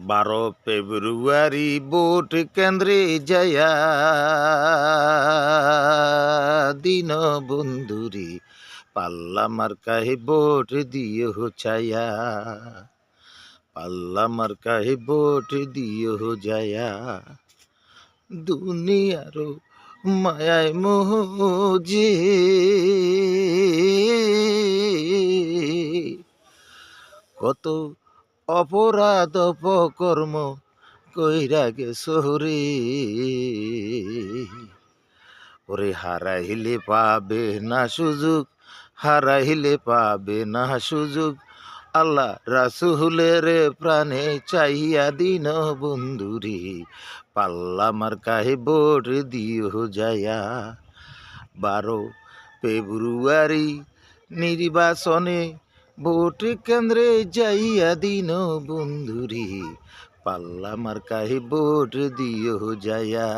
12 ফেব্রুয়ারি vote কেন্দ্রে যায়া দিন বন্ধুরি পাল্লা মার্কায় ভোট দিও চায়া, পাল্লা মার্কায় ভোট দিও যায়া। দুনিয়ার মায়ায় মোহ যে কত অপরাধ অপকর্ম কইরা গেছো রে, ওরে হারাইলে পাবে না সুযোগ, হারাইলে পাবে না সুযোগ, আল্লাহ রাসূলের প্রাণে চাইয়া দিন বন্ধুরে পাল্লা মার্কায় ভোট দিও যায়া। 12 ফেব্রুয়ারি নির্বাচনে ভোট কেন্দ্রে যাইয়া দিন বন্ধুরে পাল্লা মার্কায় ভোট দিও যায়া।